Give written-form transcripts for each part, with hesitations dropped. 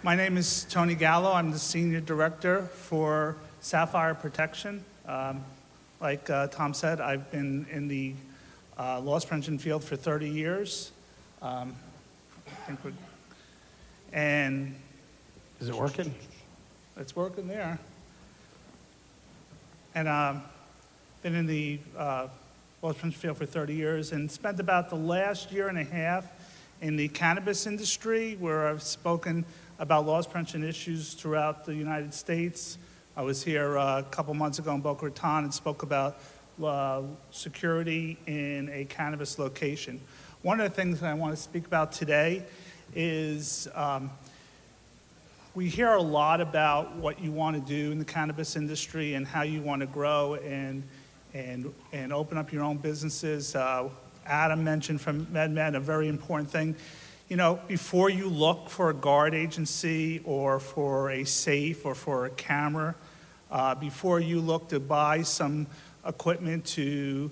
My name is Tony Gallo. I'm the Senior Director for Sapphire Protection. Like Tom said, I've been in the loss prevention field for 30 years. And Is it working? it's working there. And been in the loss prevention field for 30 years and spent about the last year and a half in the cannabis industry, where I've spoken about loss prevention issues throughout the United States. I was here a couple months ago in Boca Raton and spoke about security in a cannabis location. One of the things that I want to speak about today is we hear a lot about what you want to do in the cannabis industry and how you want to grow and open up your own businesses. Adam mentioned from MedMed a very important thing. You know, before you look for a guard agency or for a safe or for a camera, before you look to buy some equipment to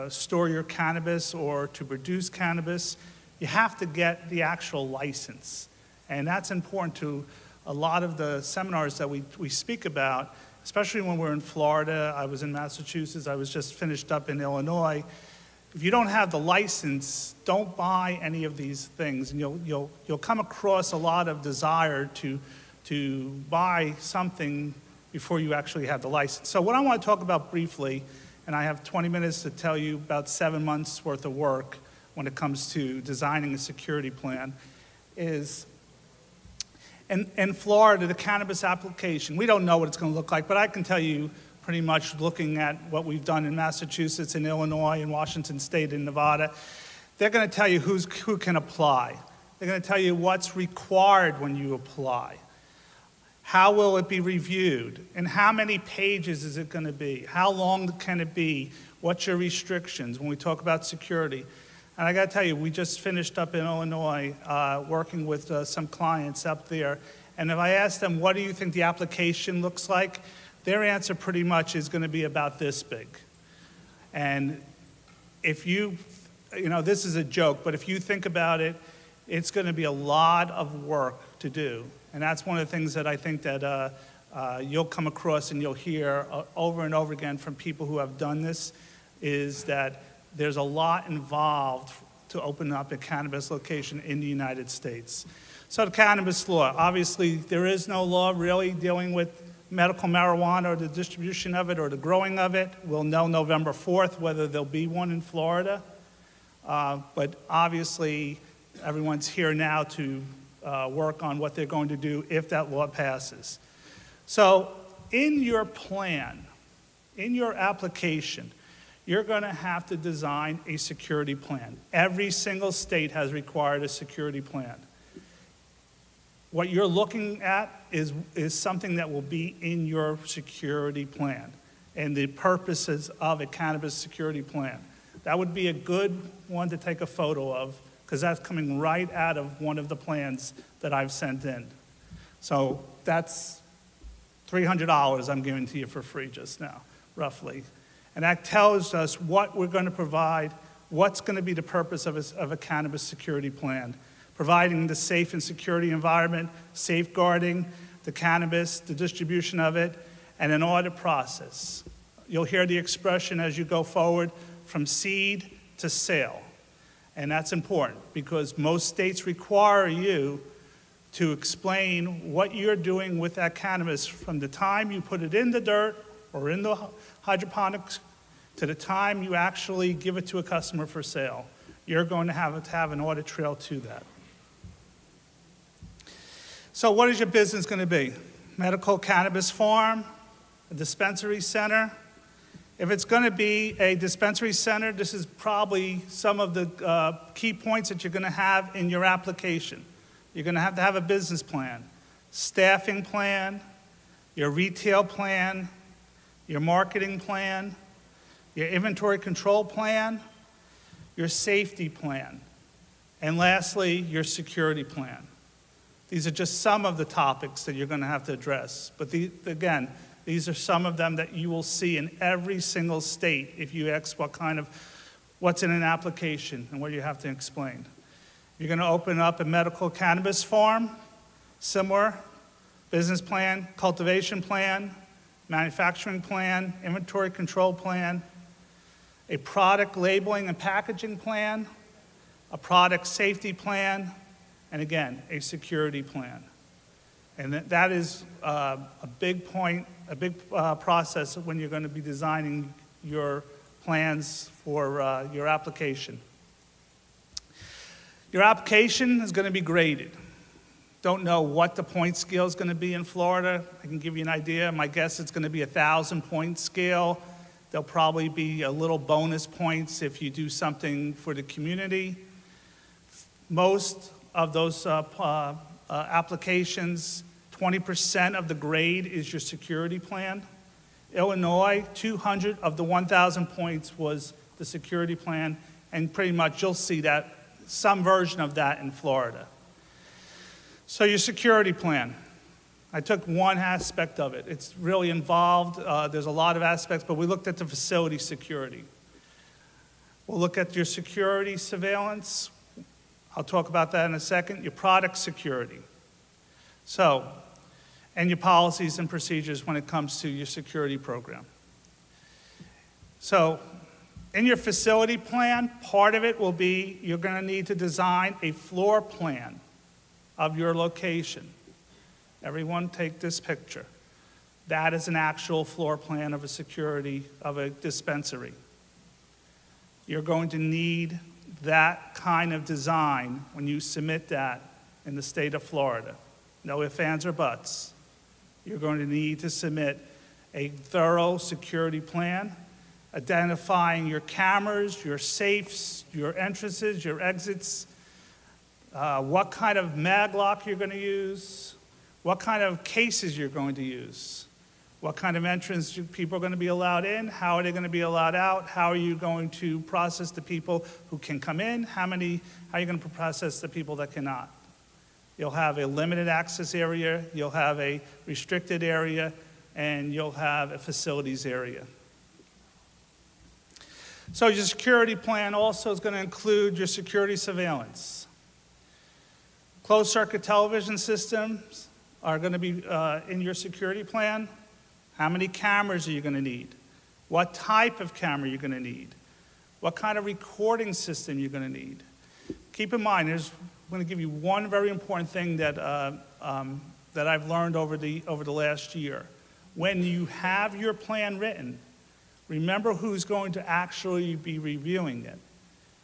store your cannabis or to produce cannabis, you have to get the actual license. And that's important to a lot of the seminars that we speak about, especially when we're in Florida. I was in Massachusetts. I was just finished up in Illinois. If you don't have the license, don't buy any of these things, and you'll come across a lot of desire to buy something before you actually have the license. So what I want to talk about briefly, and I have 20 minutes to tell you about 7 months worth of work when it comes to designing a security plan, is in Florida, the cannabis application, we don't know what it's going to look like, but I can tell you pretty much looking at what we've done in Massachusetts, in Illinois, in Washington State, in Nevada, they're going to tell you who can apply. They're going to tell you what's required when you apply. How will it be reviewed? And how many pages is it going to be? How long can it be? What's your restrictions when we talk about security? And I got to tell you, we just finished up in Illinois working with some clients up there. And if I ask them, what do you think the application looks like? Their answer pretty much is going to be about this big. And if you know, this is a joke, but if you think about it, it's going to be a lot of work to do. And that's one of the things that I think that you'll come across and you'll hear over and over again from people who have done this, is that there's a lot involved to open up a cannabis location in the United States. So the cannabis law, obviously there is no law really dealing with medical marijuana or the distribution of it or the growing of it. We'll know November 4th whether there'll be one in Florida. But obviously everyone's here now to work on what they're going to do if that law passes. So in your plan, in your application, you're going to have to design a security plan. Every single state has required a security plan. What you're looking at is something that will be in your security plan and the purposes of a cannabis security plan. That would be a good one to take a photo of, because that's coming right out of one of the plans that I've sent in. So that's $300 I'm giving to you for free just now, roughly. And that tells us what we're going to provide, what's going to be the purpose of a cannabis security plan. Providing the safe and security environment, safeguarding the cannabis, the distribution of it, and an audit process. You'll hear the expression as you go forward, from seed to sale. And that's important because most states require you to explain what you're doing with that cannabis from the time you put it in the dirt or in the hydroponics to the time you actually give it to a customer for sale. You're going to have an audit trail to that. So what is your business going to be? Medical cannabis farm, a dispensary center? If it's going to be a dispensary center, this is probably some of the key points that you're going to have in your application. You're going to have a business plan, staffing plan, your retail plan, your marketing plan, your inventory control plan, your safety plan, and lastly, your security plan. These are just some of the topics that you're going to have to address. But again, these are some of them that you will see in every single state if you ask what's in an application and what you have to explain. You're going to open up a medical cannabis farm. Similar, business plan, cultivation plan, manufacturing plan, inventory control plan, a product labeling and packaging plan, a product safety plan, and again, a security plan. And that is a big point, a big process when you're going to be designing your plans for your application. Your application is going to be graded. Don't know what the point scale is going to be in Florida. I can give you an idea. My guess it's going to be a 1,000-point scale. There'll probably be a little bonus points if you do something for the community. Most of those applications, 20% of the grade is your security plan. Illinois, 200 of the 1,000 points was the security plan, and pretty much you'll see that, some version of that in Florida. So your security plan. I took one aspect of it. It's really involved. There's a lot of aspects, but we looked at the facility security. We'll look at your security surveillance. I'll talk about that in a second. Your product security. So, and your policies and procedures when it comes to your security program. So, in your facility plan, part of it will be you're going to need to design a floor plan of your location. Everyone take this picture. That is an actual floor plan of a security, of a dispensary. You're going to need that kind of design when you submit that in the state of Florida. No ifs, ands, or buts. You're going to need to submit a thorough security plan, identifying your cameras, your safes, your entrances, your exits, what kind of mag lock you're going to use, what kind of cases you're going to use, what kind of entrance people are going to be allowed in, how are they going to be allowed out, how are you going to process the people who can come in, how are you going to process the people that cannot. You'll have a limited access area, you'll have a restricted area, and you'll have a facilities area. So your security plan also is going to include your security surveillance. Closed circuit television systems are going to be in your security plan. How many cameras are you going to need? What type of camera you're going to need? What kind of recording system you're going to need? Keep in mind, I'm going to give you one very important thing that I've learned over the last year. When you have your plan written, remember who's going to actually be reviewing it.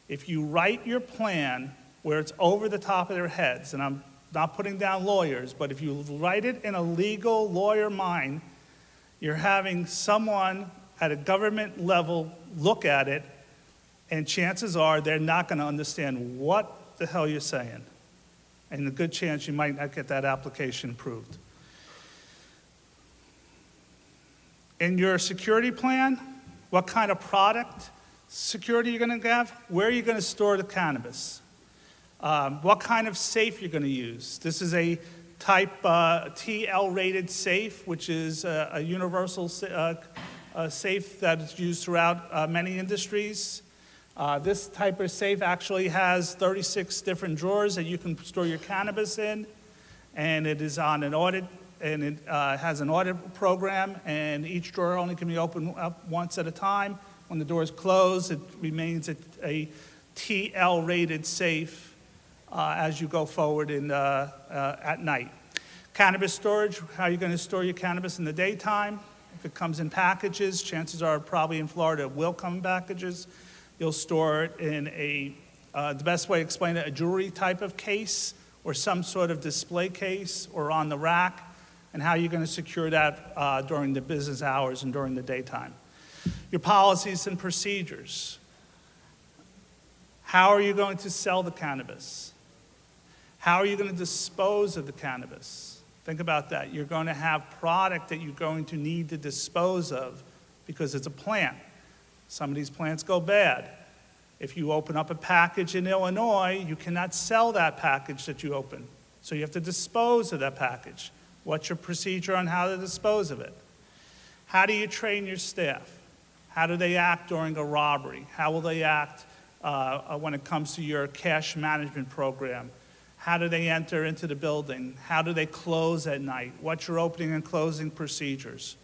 If you write your plan where it's over the top of their heads, and I'm not putting down lawyers, but if you write it in a legal lawyer mind, you're having someone at a government level look at it, and chances are they're not going to understand what the hell you're saying. And a good chance you might not get that application approved. In your security plan, what kind of product security you're going to have, where are you going to store the cannabis, what kind of safe you're going to use. This is a type TL-rated safe, which is a universal safe that is used throughout many industries. This type of safe actually has 36 different drawers that you can store your cannabis in, and it is on an audit, and it has an audit program, and each drawer only can be opened up once at a time. When the door is closed, it remains a TL-rated safe as you go forward at night. Cannabis storage, how are you going to store your cannabis in the daytime? If it comes in packages, chances are probably in Florida it will come in packages. You'll store it in the best way to explain it, a jewelry type of case or some sort of display case or on the rack, and how you're going to secure that during the business hours and during the daytime. Your policies and procedures. How are you going to sell the cannabis? How are you going to dispose of the cannabis? Think about that. You're going to have product that you're going to need to dispose of because it's a plant. Some of these plants go bad. If you open up a package in Illinois, you cannot sell that package that you open. So you have to dispose of that package. What's your procedure on how to dispose of it? How do you train your staff? How do they act during a robbery? How will they act when it comes to your cash management program? How do they enter into the building? How do they close at night? What's your opening and closing procedures?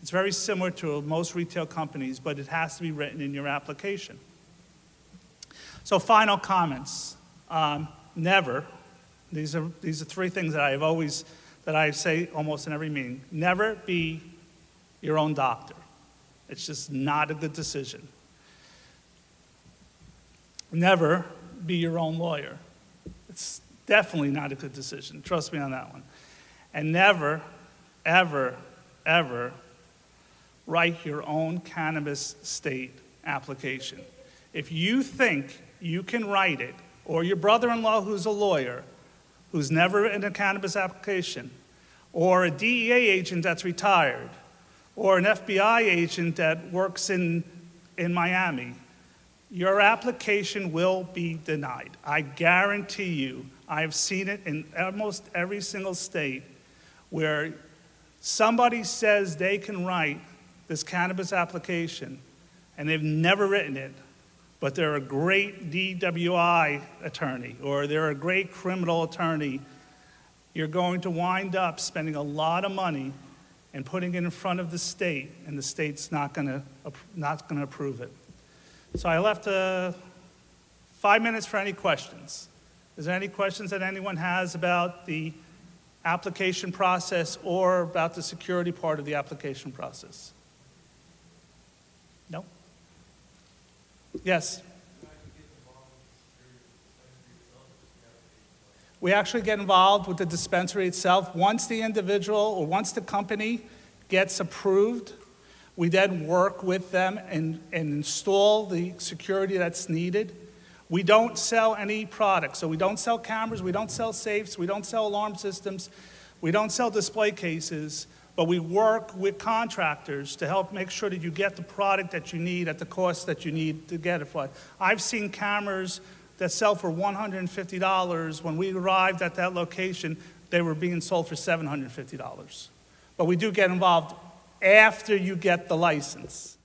It's very similar to most retail companies, but it has to be written in your application. So final comments. Never, these are three things that I say almost in every meeting. Never be your own doctor. It's just not a good decision. Never be your own lawyer. It's definitely not a good decision. Trust me on that one. And never, ever, ever write your own cannabis state application. If you think you can write it, or your brother-in-law who's a lawyer, who's never in a cannabis application, or a DEA agent that's retired, or an FBI agent that works in Miami, your application will be denied. I guarantee you, I've seen it in almost every single state where somebody says they can write this cannabis application and they've never written it, but they're a great DWI attorney or they're a great criminal attorney. You're going to wind up spending a lot of money and putting it in front of the state, and the state's not going to approve it. So I left 5 minutes for any questions. Is there any questions that anyone has about the application process or about the security part of the application process? No? Yes? We actually get involved with the dispensary itself. Once the individual or once the company gets approved, we then work with them and install the security that's needed. We don't sell any products. So we don't sell cameras, we don't sell safes, we don't sell alarm systems, we don't sell display cases, but we work with contractors to help make sure that you get the product that you need at the cost that you need to get it for. I've seen cameras that sell for $150. When we arrived at that location, they were being sold for $750. But we do get involved after you get the license.